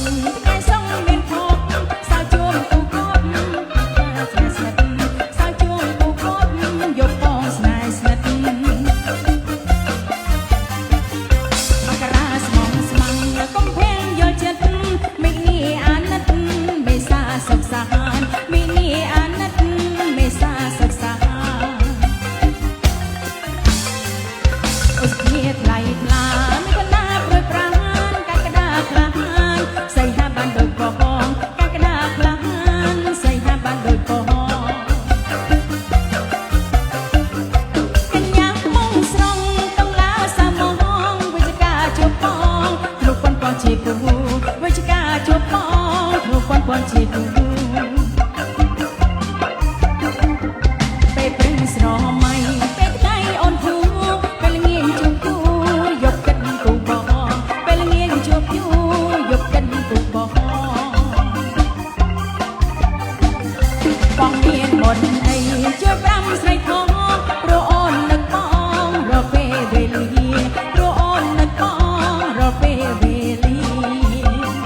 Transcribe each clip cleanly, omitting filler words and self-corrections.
ថ្ងៃសងមានខកសាជួមគូគប់ស្នេហ៍ស្និទ្ធសាជួមគូគប់យកបងស្នេហ៍ស្និទ្ធមករាស្មងស្មាំងកុំភេងយកចិត្តមីនីអាណិតមេសាសុខសាហានមីនីអាណិតមេសាសុខសាហានអូសគ្នាថ្លៃថ្លាមិនកណាព្រួយប្រានកាក់ក្តាក្លាហានសៃហាបានដូចបងកាក់ក្តាក្លាហានសៃហាបានដូចបងកញ្ញាមុំស្រងតុងឡាសាមងវិជ្ជការជួបបងលោកប៉ុនប៉ុនជាគូវិជ្ជការជួបបងលោកប៉ុនប៉ុនជាគូពេលព្រឹងស្រមៃពេលថ្ងៃអូនធូពេលងាយជួបគូយកកិនគូបងពេលងាយជួបគូយកកិនគូបងបងមានមុនអីជួយប្រាំស្រីថងព្រោះអូននឹកបងរកពេលវេលាព្រោះអូននឹកបងរកពេលវេលា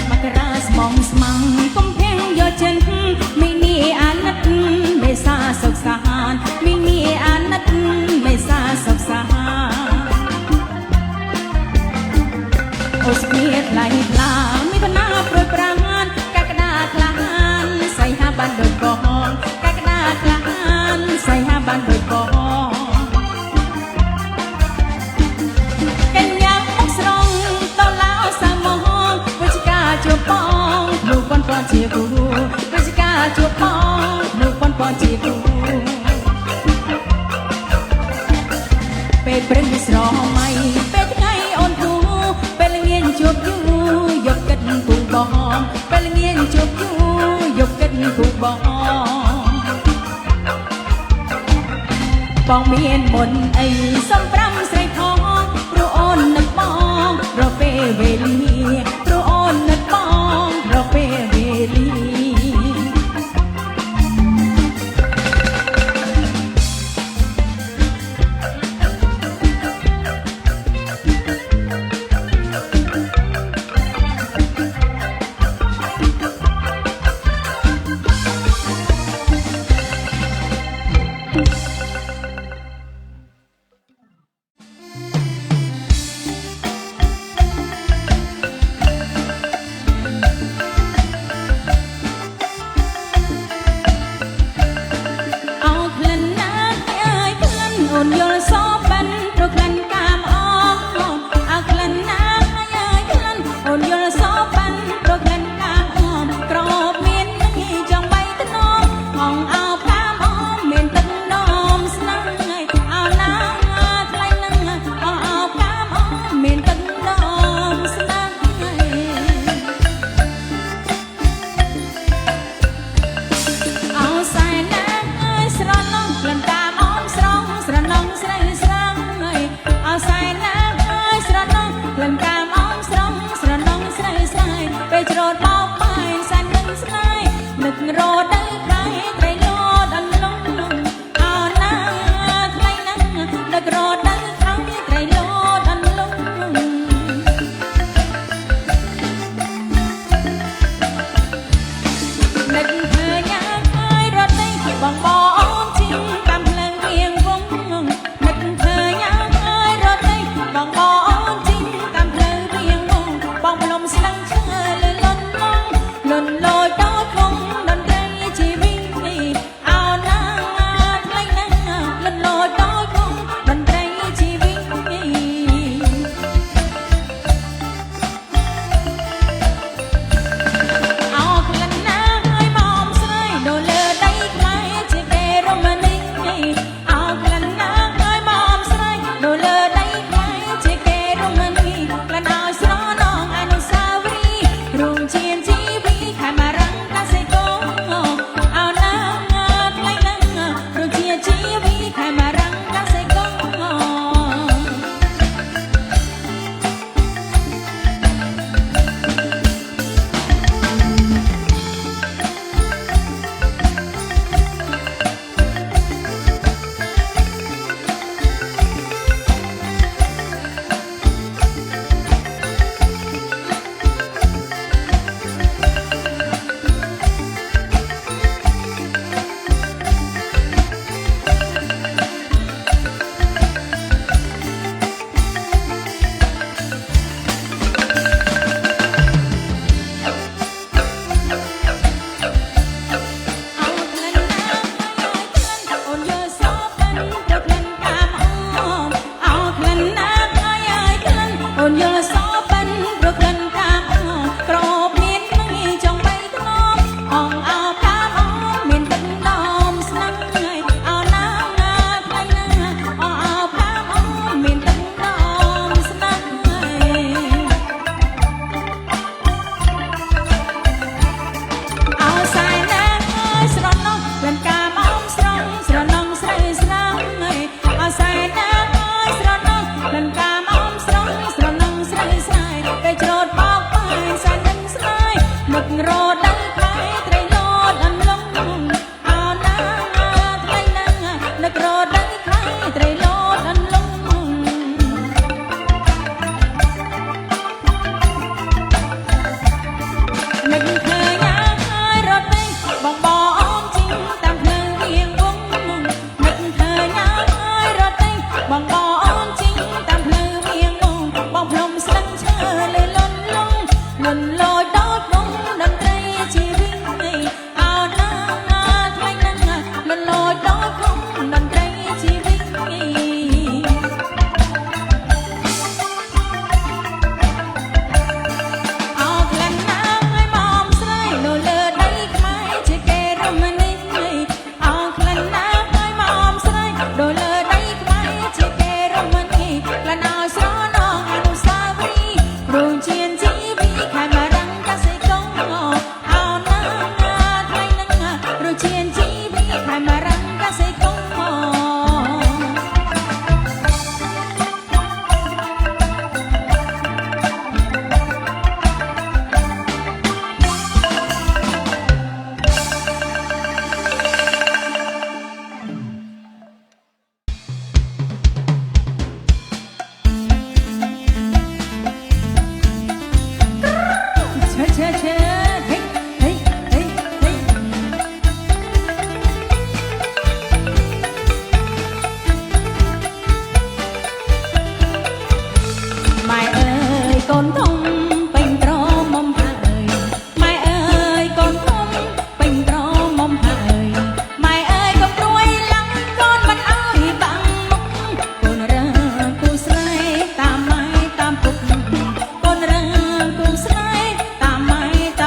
មករាស្មងស្មាំងកុំភេងយកចិត្តមីនីអាណិតមេសាសុខសាហានមីនីអាណិតមេសាសុខសាហានអូសគ្នាថ្លៃថ្លាមានបណ្ណាព្រួយប្រានកាក់ក្តាក្លាហានសៃហាបានដូចបងកាក់ក្តាក្លាហានសៃហាបានដូចបងកញ្ញាមុខស្រងតឡាសាមងវិជ្ជការជួបបងលោកប៉ុនប៉ុនជាគូវិជ្ជការជួបបងលោកប៉ុនប៉ុនជាគូពេលព្រឹងស្រមៃពេលថ្ងៃអូនធូពេលល្ងាចជួបយូយកកិនគូបងពេលល្ងាចជួបយូយកកិនគូបងបងមានមុនអីសំប្រាំស្រីផងព្រោះអូននឹកបងរកពេលវេលាព្រោះអូននឹកបងរកពេលវេលាអូនយល់សបិនព្រោះក្លិនកាមអងអើក្លិនណាអើយក្លិនអូនយល់សបិនព្រោះក្លិនកាមអងក្របមាននឹងចង់បីទៅនំហងអោកាមអងមានទឹកនំស្នឹងអោណាថ្លៃនឹងអោកាមអងមានទឹកនំស្នឹងអោសែនណាអើយស្រណងក្លិនកាមអងស្រងស្រណងស្រីស្រងអោសែនណាអើយស្រណងក្លិនកាមអងស្រងស្រណងស្រីស្រីពេលច្រូតបោកបាយសែននឹងស្នេហ៍នឹករត់ដៃក្រៃត្រីលោតអន្លងលងអោណាថ្លៃណាស់នឹករត់ដៃក្រៃត្រីលោតអន្លងលងនឹកឃើញហើយរត់ដៃបងបងជីងតាមផ្លូវរៀងវងនឹកឃើញហើយរត់ដៃបងបងជីងតាមផ្លូវរៀងវងបងផ្លុំស្លឹងឈើលលន់លងលន់លយដល់គង់តន្ត្រីជីវិតអោណាថ្លៃណាស់លន់លយដល់គង់តន្ត្រីជីវិតអោក្លិនណាហើយមកស្រីនៅលើដីខ្មែរជាគេរមណីអោក្លិនណាហើយមកស្រីនៅលើដីខ្មែរជាគេរមណីក្លិនឲ្យស្រណងអនុស្សាវរីយ៍ រត់ដៃខែត្រីលោតអន្លង់អោណាថ្ងៃហ្នឹងនឹករត់ដៃខែត្រីលោតអន្លង់នឹកឃើញហើយរត់ដៃបងអូនជីងតាមភ្លើងរៀងវងនឹកឃើញហើយរត់ដៃបងអូនជីងតាមភ្លើងរៀងវងបងភ្លុំស្លឹកឈើលើលន់លងលន់លយដល់ដងតន្ត្រីជីវិតអោណាថ្ងៃហ្នឹងលន់លយដល់ដងតន្ត្រីជីវិតអោក្លិនណាឲ្យមកស្រីនៅលើដីខ្មែរជាគេរមណីអោក្លិនណាឲ្យមកស្រីនៅលើដីខ្មែរជាគេរមណីក្លិនឲ្យស្រណងអនុស្សាវរីយ៍រោងជាជីវិតខេមរង្កសិកុងអោណាថ្ងៃហ្នឹងរោងជាជីវិតខេមរង្កសិកុងเชเฮ้เฮ้เฮ้เฮ้ម៉ែអើយកូនធំពេញក្រមុំហើយម៉ែអើយកូនធំពេញក្រមុំហើយម៉ែអើយកុំព្រួយឡើងកូនមិនអើយបាំងមុខកូនរើគូស្រីតាមម៉ែតាមពុកកូនរើគូស្រីតាមម៉ែតាម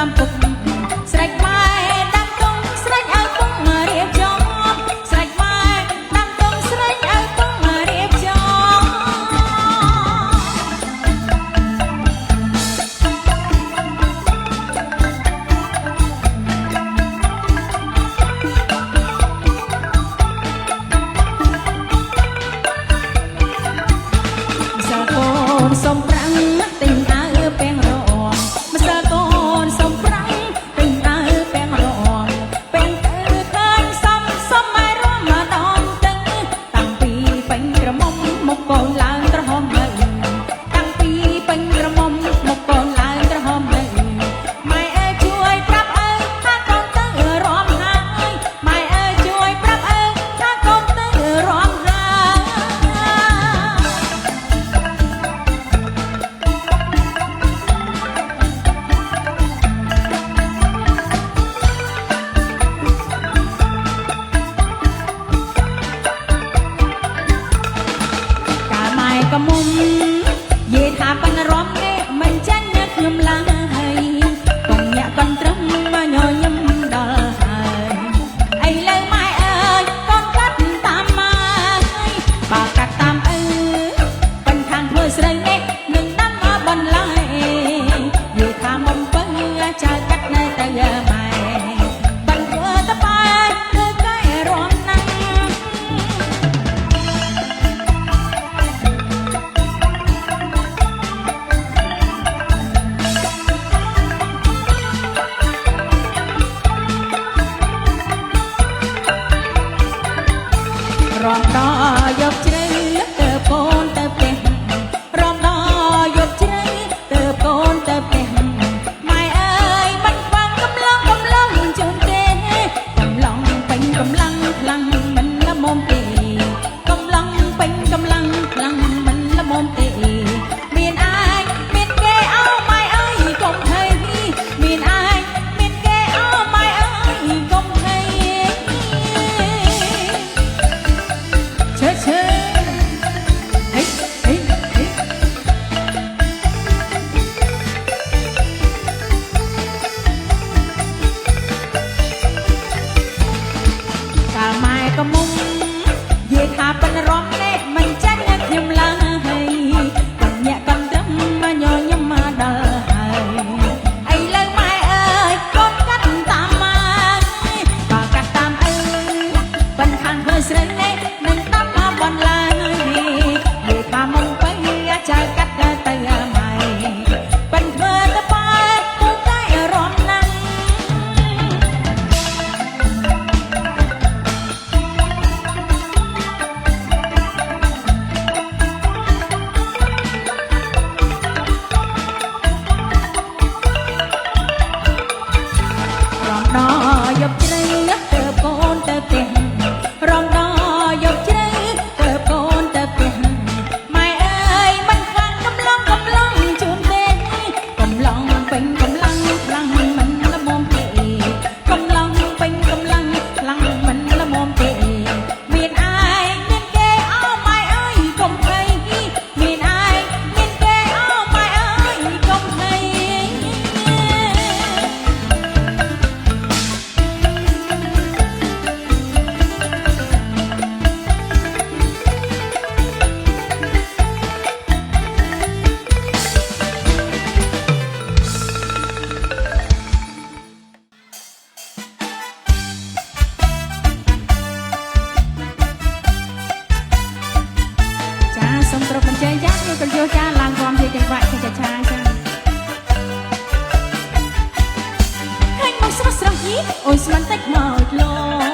អូយស្មានតិចមកល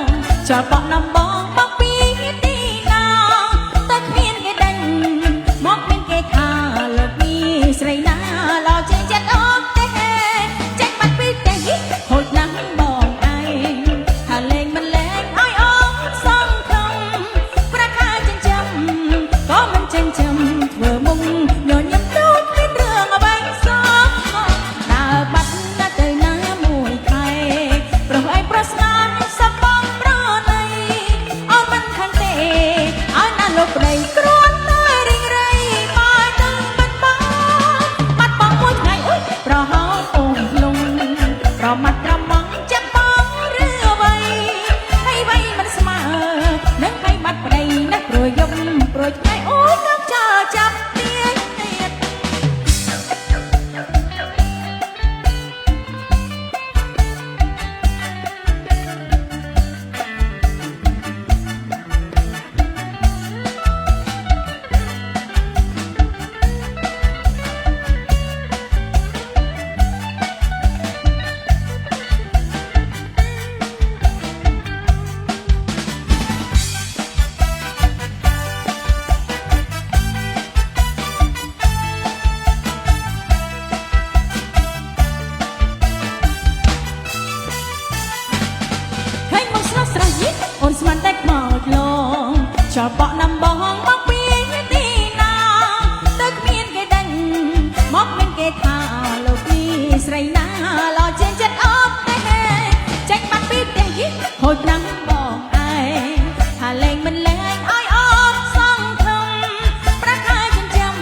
ងចោលបោកដំបងបោកពីទីណាតែគ្មានគេដេញមកមានគេថាលោកនេះស្រីណាឡោចេញចិត្តអូនទេចេញបាត់ពីទេហូចណាស់បងឯងថាលេងមិនលេងឲ្យអូនសងខំប្រាខាចិញ្ចឹមក៏មិនចិញ្ចឹមធ្វើមុំញញឹមដូចមានរឿងអ្វីសោះដើរបាត់ណាទៅណាមួយខែប្រុសឯងប្រស្នាសបងប្រណីអូនមិនខាងទេឲ្យណាលោកប្តីគ្រួនតែរីងរៃមកនឹងមិនបងបាត់បងមួយថ្ងៃអុយប្រហោអូនលងប្រមាត់ក្រមងចាប់បងឬអ្វីហើយវៃមិនស្មើនឹងឲ្យបាត់ប្តីណាព្រួយយប់ព្រួយថ្ងៃអូននឹងចោលចាប់ទៀតអូនស្មានតែមកលងចោលបោកដំបងមកពីទីណាតែគ្មានគេដេញមកមានគេថាលោកនេះស្រីណាឡោចេញចិត្តអូនទេចេញបាត់ពីផ្ទះនេះហូចណាស់បងឯងថាលេងមិនលេងឲ្យអូនសងខំប្រាក់ហើយចិញ្ចឹម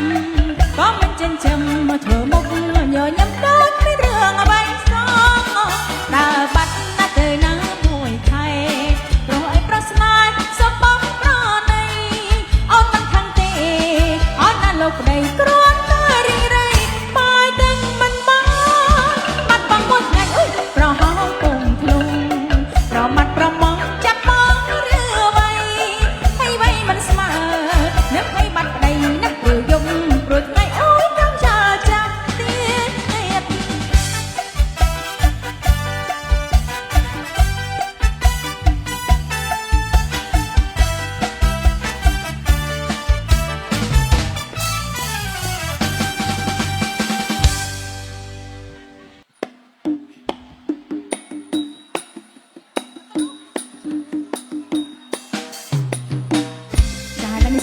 ក៏មិនចិញ្ចឹមមកធ្វើមុខញញឹមដូចមានរឿងអ្វីសោះដើរបាត់ណាទៅណាមួយខែប្រស្នាសបងប្រណីអូនមិនខាងទេអូនណាលោកប្តីគ្រួនតែរីងរៃបាយទាំងមិនបានបាត់បងមួយថ្ងៃអុយប្រហោងពងធ្លុងប្រមាត់ប្រមងចាប់បងឬអ្វីហើយវៃមិនស្មើនឹកឲ្យបាត់ប្តីណាព្រោះយំព្រោះថ្ងៃអូនចង់ចោលចាប់ទៀត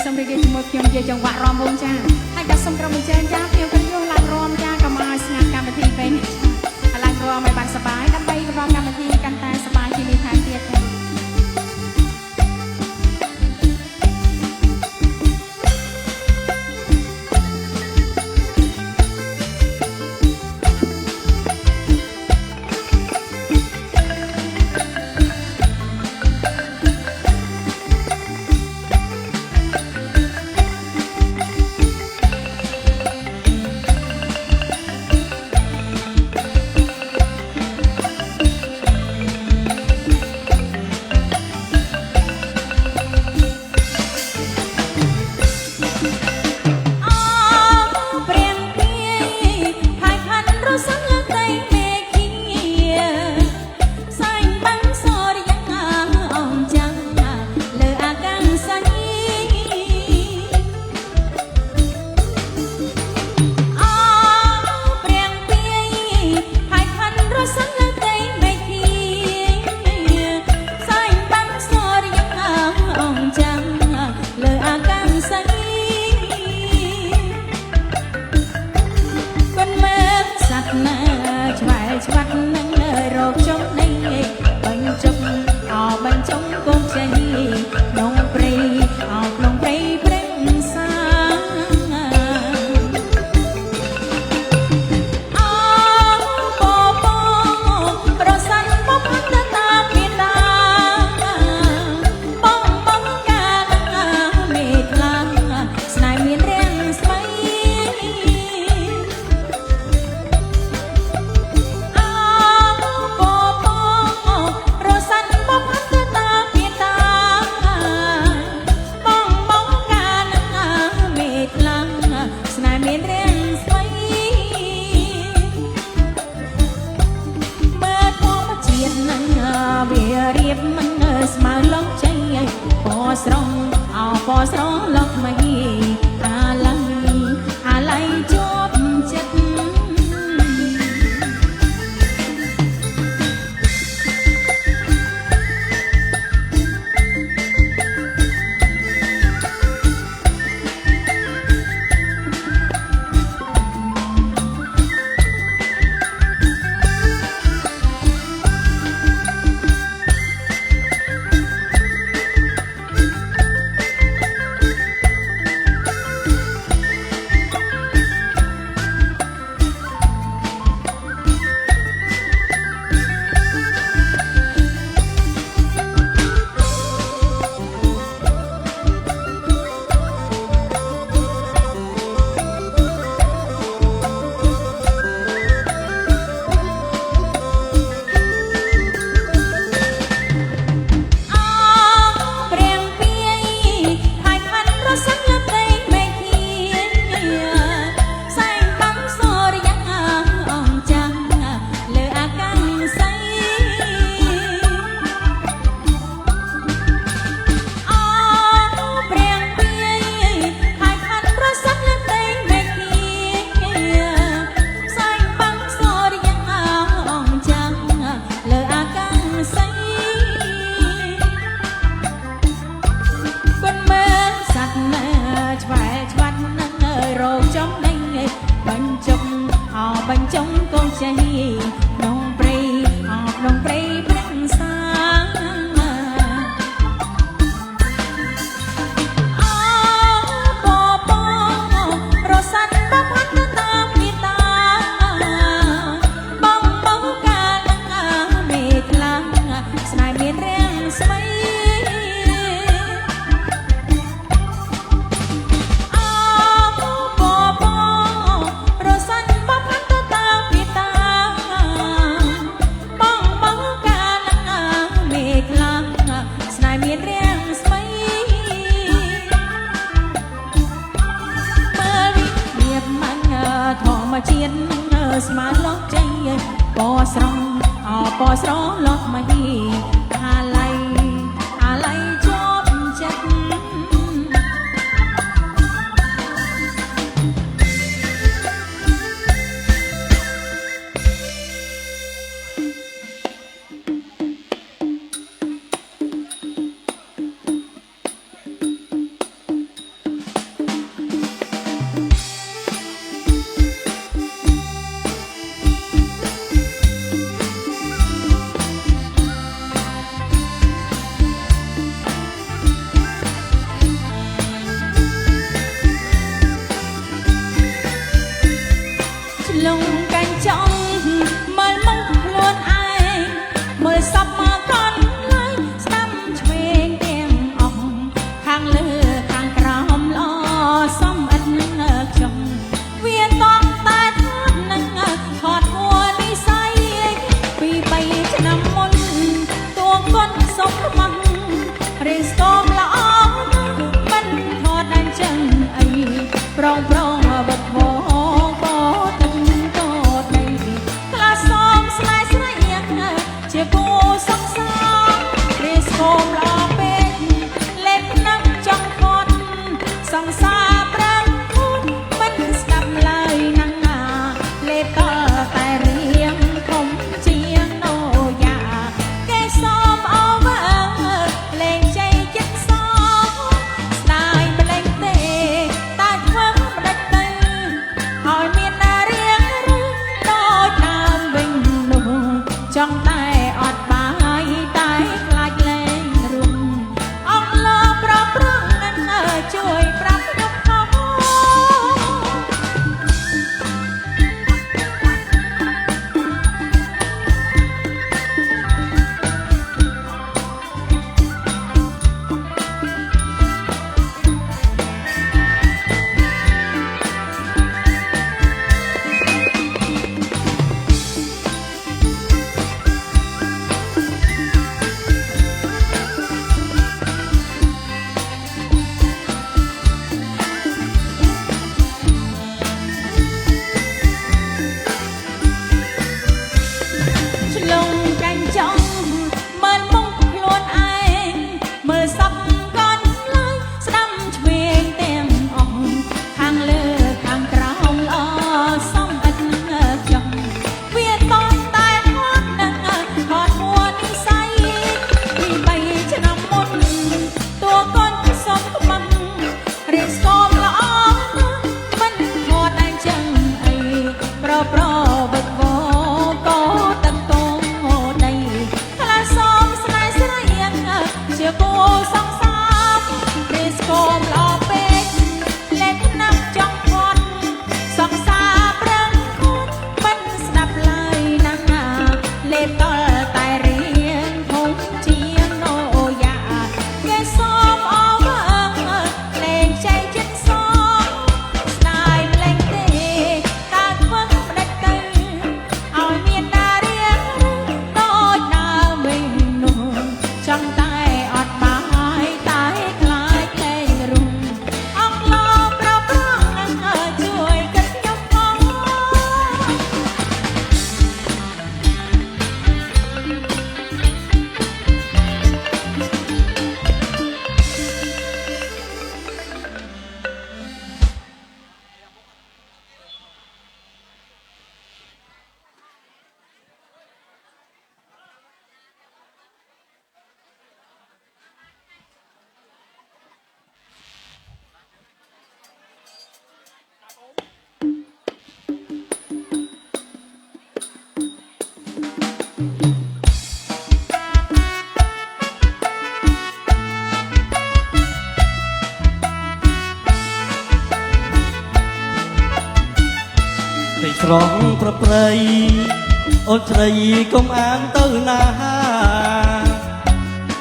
សូមរីករាយជាមួយខ្ញុំជាចង្វាក់រំវងចាហើយក៏សូមក្រុមវិចារចាខ្ញុំក៏យកឡើងរំចាក៏មកឲ្យស្ងាត់កម្មវិធីពេញឡើងរំឲ្យបានសប្បាយដើម្បីរំកម្មវិធីកាន់តែសប្បាយជាងនេះថែមទៀតចា ស្រងអោពស្រងលកមកអាឡៃអាឡៃជាប់ចិត្តបញ្ចុងកូនចៃក្នុងព្រៃក្នុងព្រៃព្រឹងសាអបបរសាត់បផាត់ទៅតាមមេតាបងបងកាលមេខ្លាំងស្នេហ៍មានរាំងស្មីជាតិស្មានលោកចៃពស្រងពស្រងលោកមកអាឡៃអាឡៃជាប់ចិត្ត ស្រងប្រព្រៃអូនស្រីកុំអាងទៅណា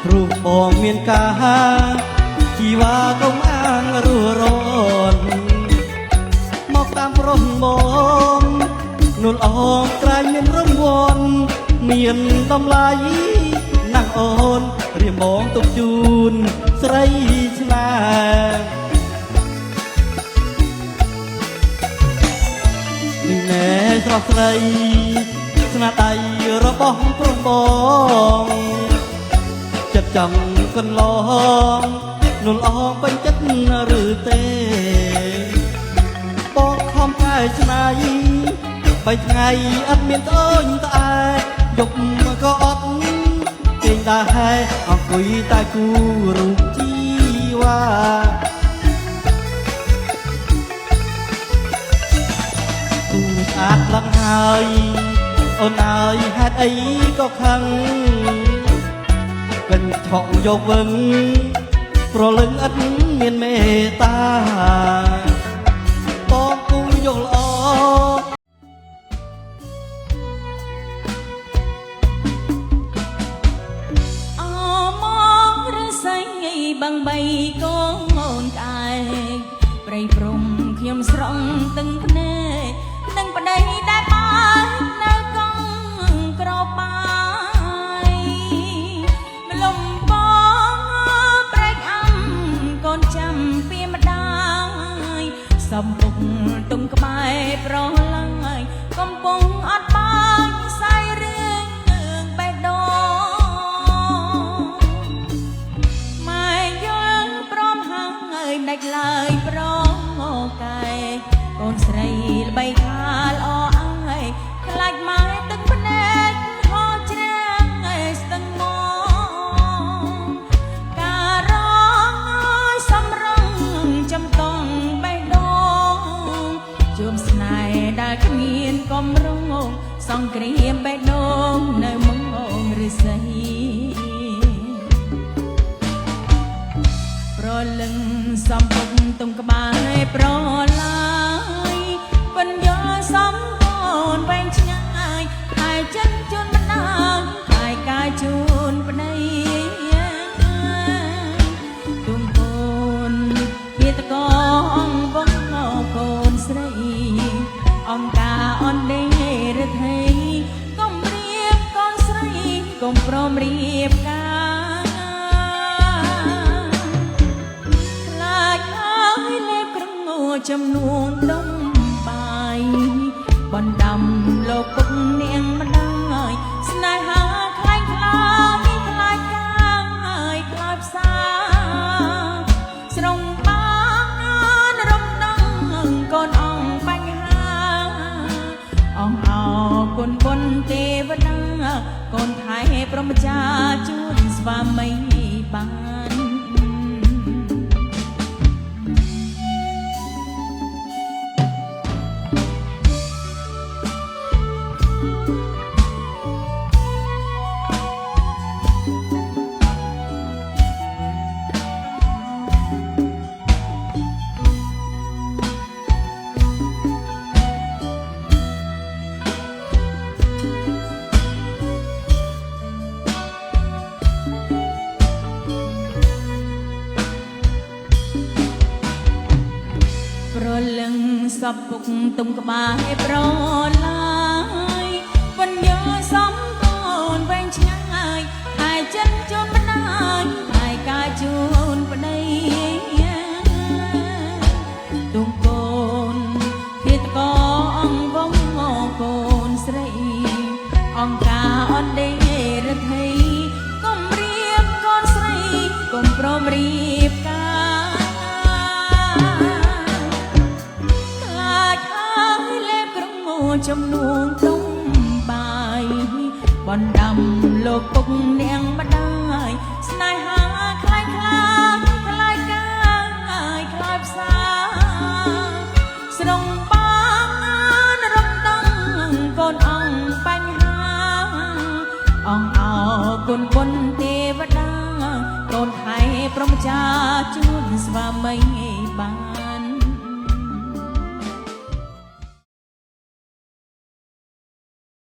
ព្រោះបងមានការជីវ៉ាកុំអាងរស់រនមកតាមប្រុសបងនួនអងក្រែងមានរង្វាន់មានតម្លៃណាស់អូនរៀបបងទុកជូនស្រីស្នេហ៍ណែស្រស់ស្រីស្នាដៃរបស់ប្រុសបងចិត្តចង់កន្លងនួនអងពេញចិត្តឬទេបងខំកែច្នៃបីថ្ងៃអត់មានត្អូញត្អែយប់ក៏អត់គេងដែរអង្គុយតែគូរូបជីវ៉ាស្អាតឡើងហើយអូនអើយហេតុអីក៏ខឹងកិនឆក់យកវឹងប្រលឹងឥតមានមេត្តាបងគូយល់ល្អអមករស័យបងបីកូនក្អែកព្រៃព្រំខ្ញុំស្រង់ទឹកភ្នែកនឹងប្តីដែលបាននៅកងក្របាយម្លំបងប្រែកអំកូនចាំពីម្ដាយសំពុកទុំក្បែរប្រឡាយកំពុងអត់បាយស្អីរឿងបេះដូងម៉ែយល់ព្រមហើយដាច់ឡើយប្រកែកូនស្រីល្បីថាល្អអើយខ្លាចម៉ែទឹកភ្នែកហូរជ្រាំងស្ទឹងមកការរងអើយសំរងចំតងបេះដូងជួបស្នេហ៍ដែលគ្មានកំរងសង្គ្រាមបេះដូងនៅមុខឫស្សីប្រលឹងសំពុកទុំក្បែរប្រឡាយពិនយកសំកូនវែងឆ្ងាយហើយចិនជូនម្ដាយហើយកាយជូនប្តីទុំកូនវាតកងវងកូនស្រីអង្គការអនដេរថៃកុំរៀបកូនស្រីកុំព្រមរៀបការចំនួនដុំបាយបណ្ដាំលោកពុកនាងម្ដាយស្នេហាខ្លាំងខ្លាយខ្លាចកាងហើយខ្លាចផ្សាស្រងបានរំដងកូនអង្គបញ្ហាអង្គអោគុណគុណទេវតាកូនថៃព្រមចាជួនស្វាមីបានប្រលឹងសពពុកទុំក្បែរប្រឡាយពិនយកសំកូនវែងឆ្ងាយហើយចិនជូនម្ដាយហើយកាយជូនប្តីទុំកូនវាតកងវងកូនស្រីអង្គការអនដេរថៃកុំរៀបកូនស្រីកុំព្រមរៀបការចំនួនទុំបាយបណ្ដាំលោកពុកនាងម្ដាយស្នេហាខ្លាំងខ្លាខ្លាចកាងហើយខ្លាចផ្សាស្រងបានរំដងកូនអង្គបញ្ហា អងអោគុណគុណទេវតាកូនថៃព្រមចាជួនស្វាមីបាន